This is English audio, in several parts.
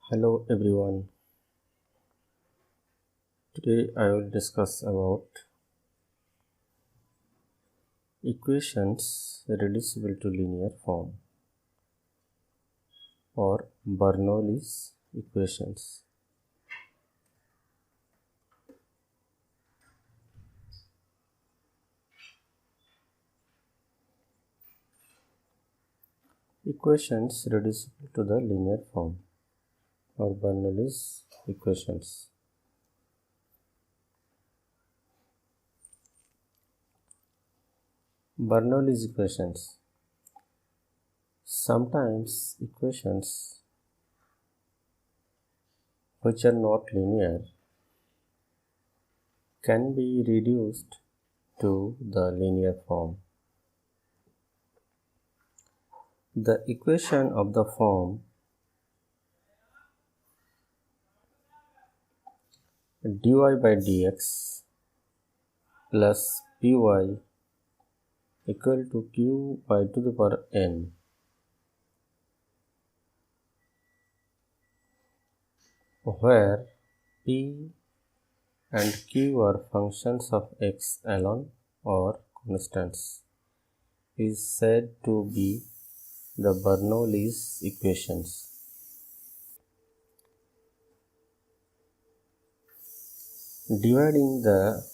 Hello everyone. Today I will discuss about equations reducible to linear form or Bernoullis equations. Equations reducible to the linear form or Bernoullis equations. Bernoullis equations. Sometimes equations which are not linear can be reduced to the linear form. The equation of the form dy by dx plus py equal to q by to the power n, where p and q are functions of x alone or constants, is said to be the Bernoullis equations. Dividing the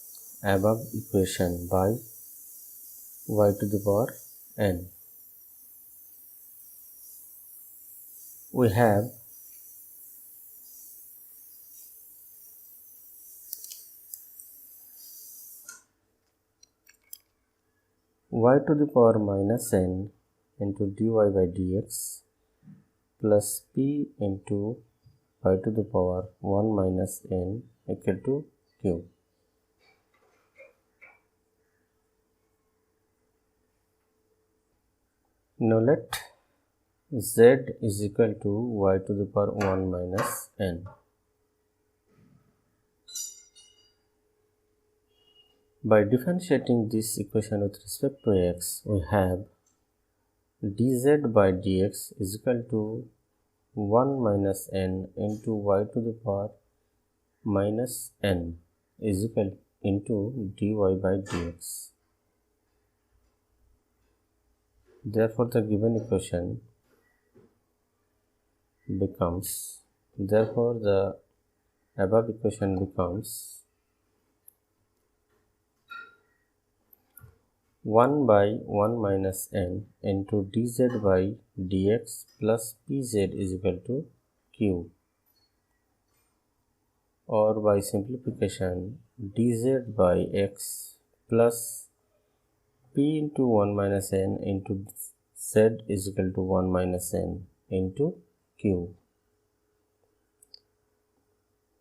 above equation by y to the power n, we have y to the power minus n into dy by dx plus p into y to the power 1 minus n equal to q. Now let z is equal to y to the power 1 minus n. By differentiating this equation with respect to x, we have dz by dx is equal to 1 minus n into y to the power minus n is equal into dy by dx. Therefore, the given equation becomes, therefore the above equation becomes 1 by 1 minus n into dz by dx plus pz is equal to q, or by simplification dz by x plus p into 1 minus n into z is equal to 1 minus n into q,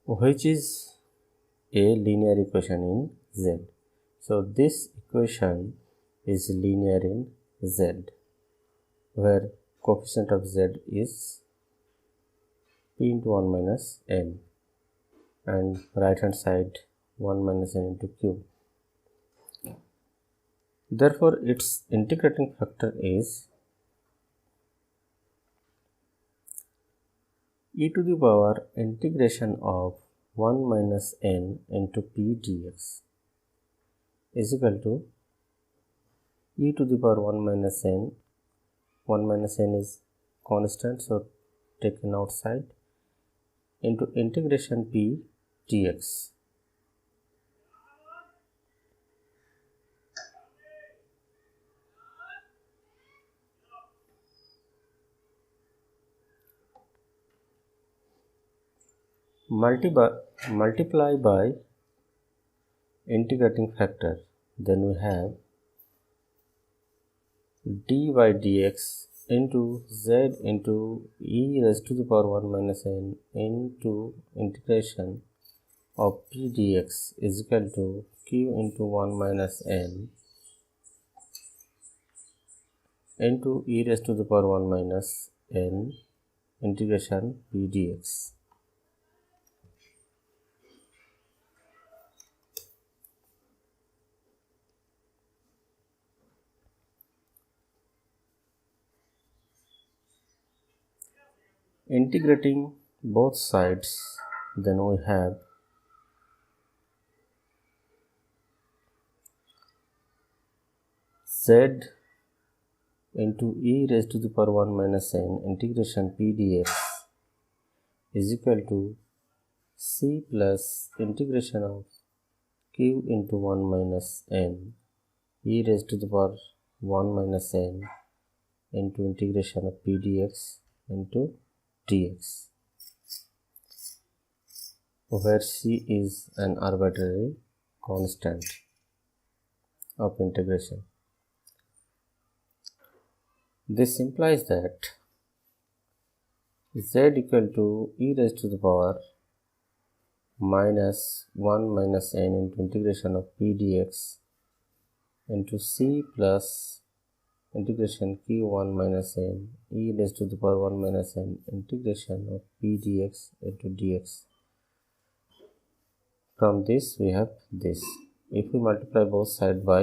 which is a linear equation in z. So this equation is linear in z, where coefficient of z is p into 1 minus n and right hand side 1 minus n into q. Therefore, its integrating factor is e to the power integration of 1 minus n into p dx is equal to e to the power 1 minus n. 1 minus n is constant, so taken outside, into integration p dx. Multiply by integrating factor, then we have d by dx into z into e raised to the power 1 minus n into integration of p dx is equal to q into 1 minus n into e raised to the power 1 minus n integration p dx. Integrating both sides, then we have z into e raised to the power 1 minus n integration p dx is equal to c plus integration of q into 1 minus n e raised to the power 1 minus n into integration of p dx into dx, where c is an arbitrary constant of integration. This implies that z equal to e raised to the power minus 1 minus n into integration of p dx into c plus integration q1 minus n e raised to the power 1 minus n integration of p dx into dx. From this we have this. If we multiply both sides by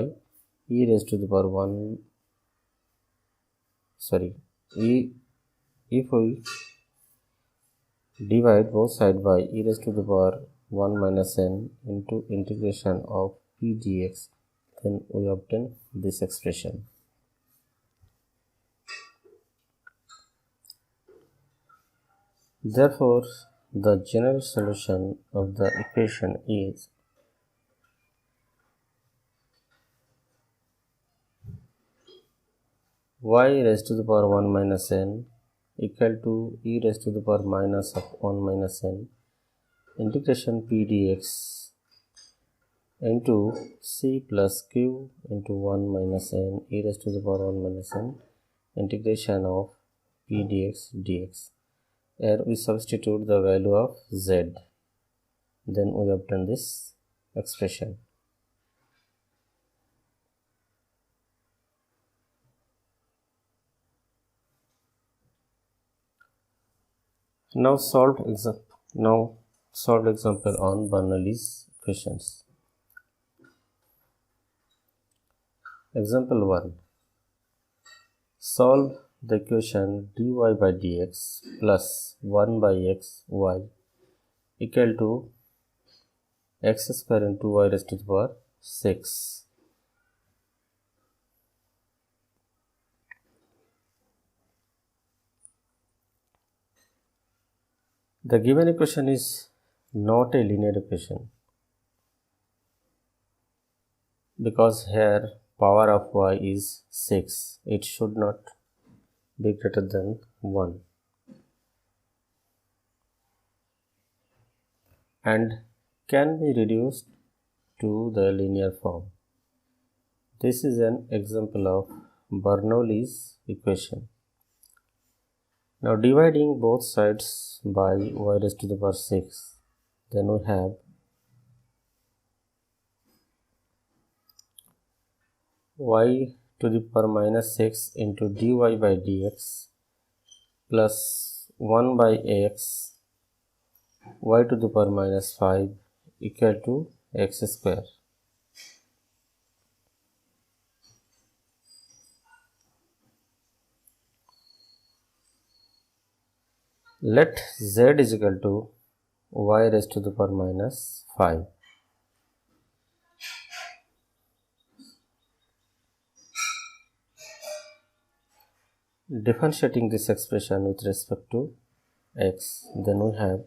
e raised to the power 1, if we divide both sides by e raised to the power 1 minus n into integration of p dx, then we obtain this expression. Therefore, the general solution of the equation is y raised to the power 1 minus n equal to e raised to the power minus of 1 minus n integration p dx into c plus q into 1 minus n e raised to the power 1 minus n integration of p dx dx. Here we substitute the value of z, then we obtain this expression. Now solved example on Bernoullis equations. Example 1. Solve the equation dy by dx plus 1 by x y equal to x square into y raised to the power 6. The given equation is not a linear equation because here power of y is 6. It should not be greater than 1 and can be reduced to the linear form. This is an example of Bernoullis equation. Now dividing both sides by y raised to the power 6, then we have y to the power minus 6 into dy by dx plus 1 by x y to the power minus 5 equal to x square. Let z is equal to y raised to the power minus 5. Differentiating this expression with respect to x, then we have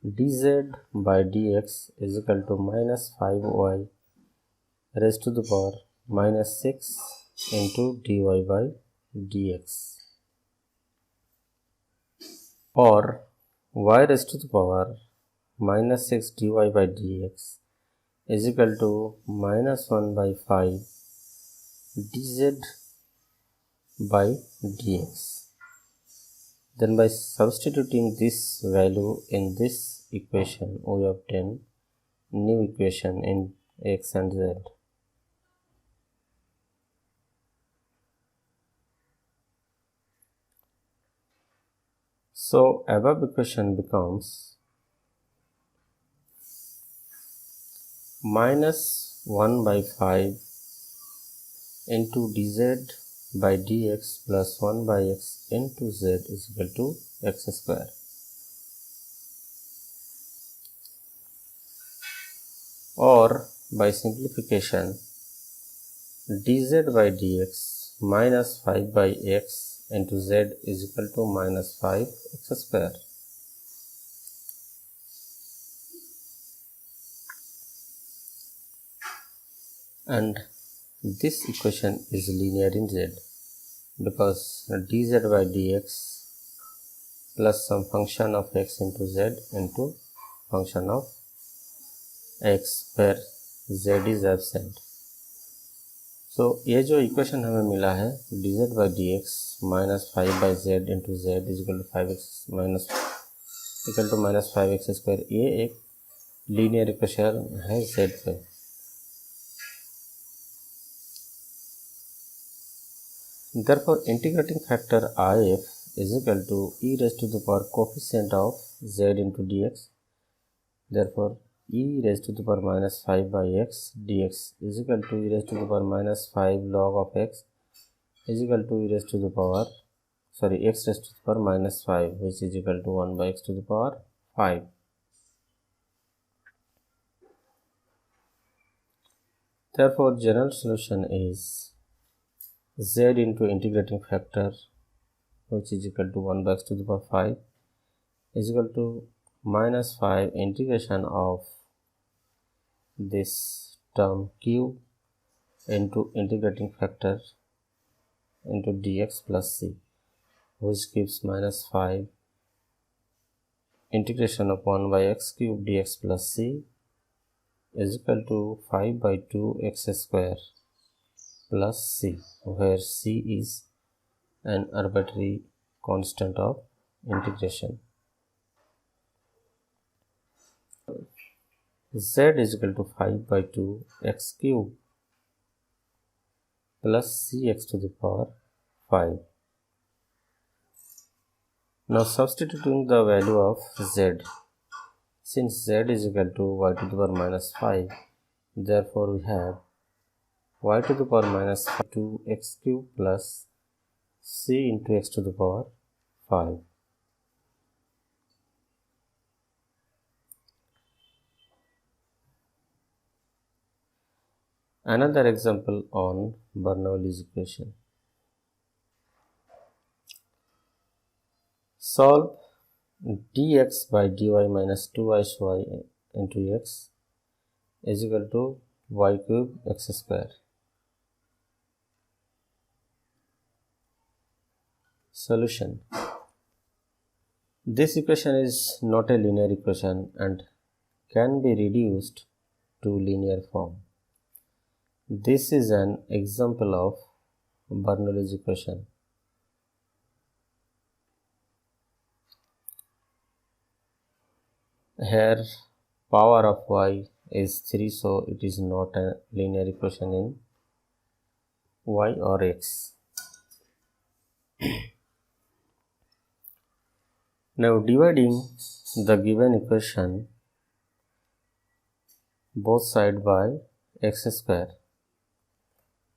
dz by dx is equal to minus 5y raised to the power minus 6 into dy by dx, or y raised to the power minus 6 dy by dx is equal to minus 1 by 5 dz by dx. Then by substituting this value in this equation, we obtain new equation in x and z. So above equation becomes minus 1 by 5 into dz by dx plus 1 by x into z is equal to x square. or by simplification dz by dx minus 5 by x into z is equal to minus 5x square. And this equation is linear in z because dz by dx plus some function of x into z into function of x where z is absent. So ये जो equation हमें मिला है dz by dx minus 5 by z into z is equal to 5x square, ये एक linear equation है z पे. Therefore integrating factor if is equal to e raised to the power coefficient of z into dx. Therefore e raised to the power minus 5 by x dx is equal to e raised to the power minus 5 log of x is equal to e raised to the power x raised to the power minus 5, which is equal to 1 by x to the power 5. Therefore general solution is z into integrating factor, which is equal to 1 by x to the power 5 is equal to minus 5 integration of this term q into integrating factor into dx plus c, which gives minus 5 integration of 1 by x cube dx plus c is equal to 5 by 2 x square plus c, where c is an arbitrary constant of integration. Z is equal to 5 by 2 x cube plus cx to the power 5. Now substituting the value of z, since z is equal to y to the power minus 5, therefore we have y to the power minus 5 to x cube plus c into x to the power 5. Another example on Bernoullis equation. Solve dx by dy minus 2y into x is equal to y cube x square. Solution. This equation is not a linear equation and can be reduced to linear form. This is an example of Bernoullis equation. Here power of y is 3, so it is not a linear equation in y or x. Now dividing the given equation both sides by x square,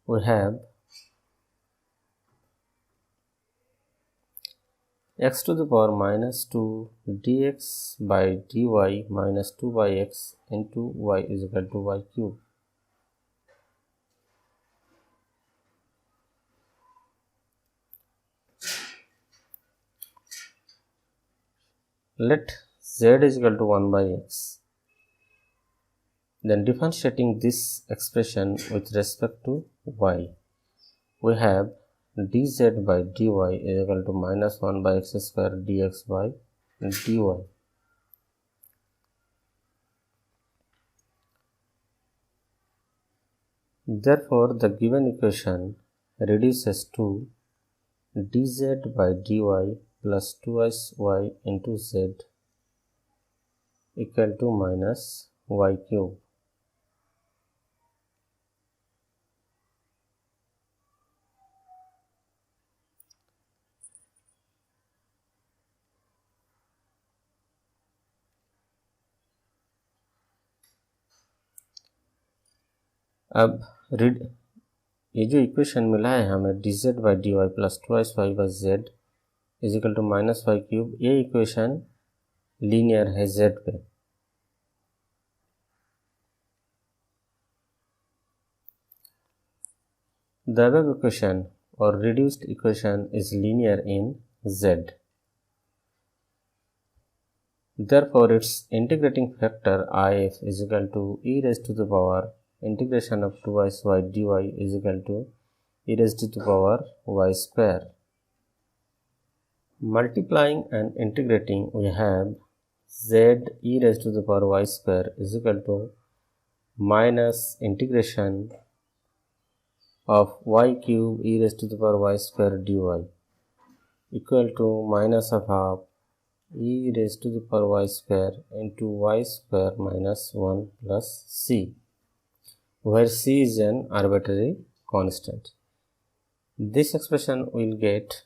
we have x to the power minus 2 dx by dy minus 2 by x into y is equal to y cube. Let z is equal to 1 by x. Then differentiating this expression with respect to y, we have dz by dy is equal to minus 1 by x square dx by dy. Therefore, the given equation reduces to dz by dy plus 2y into z equal to minus y cube. अब ये जो equation मिला है हमें dz by dy plus 2y by z is equal to minus y cube, ये equation linear है z पे. The above equation or reduced equation is linear in Z. Therefore, its integrating factor if is equal to e raised to the power integration of 2y dy is equal to e raised to the power y square. Multiplying and integrating, we have z e raised to the power y square is equal to minus integration of y cube e raised to the power y square dy equal to minus of half e raised to the power y square into y square minus 1 plus c, where c is an arbitrary constant. This expression will get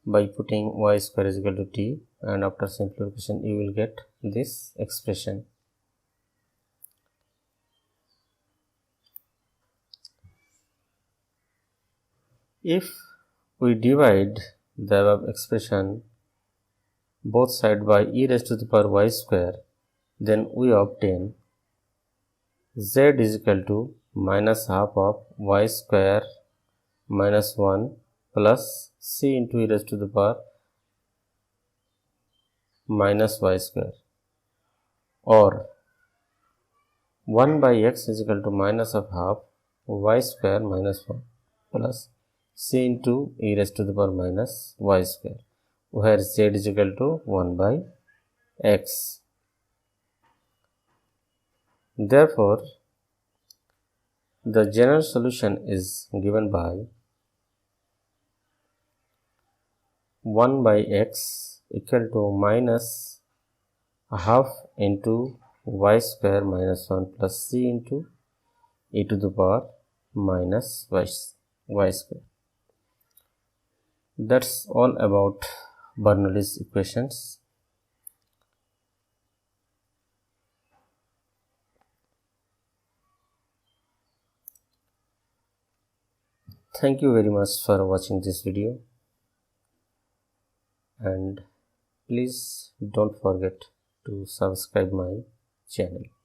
by putting y square is equal to t, and after simplification you will get this expression. If we divide the above expression both sides by e raised to the power y square, then we obtain z is equal to minus half of y square minus 1 plus c into e raised to the power minus y square, or 1 by x is equal to minus of half y square minus 1 plus c into e raised to the power minus y square, where z is equal to 1 by x. Therefore, the general solution is given by 1 by x equal to minus half into y square minus 1 plus c into e to the power minus y square. That's all about Bernoullis equations. Thank you very much for watching this video, and please don't forget to subscribe my channel.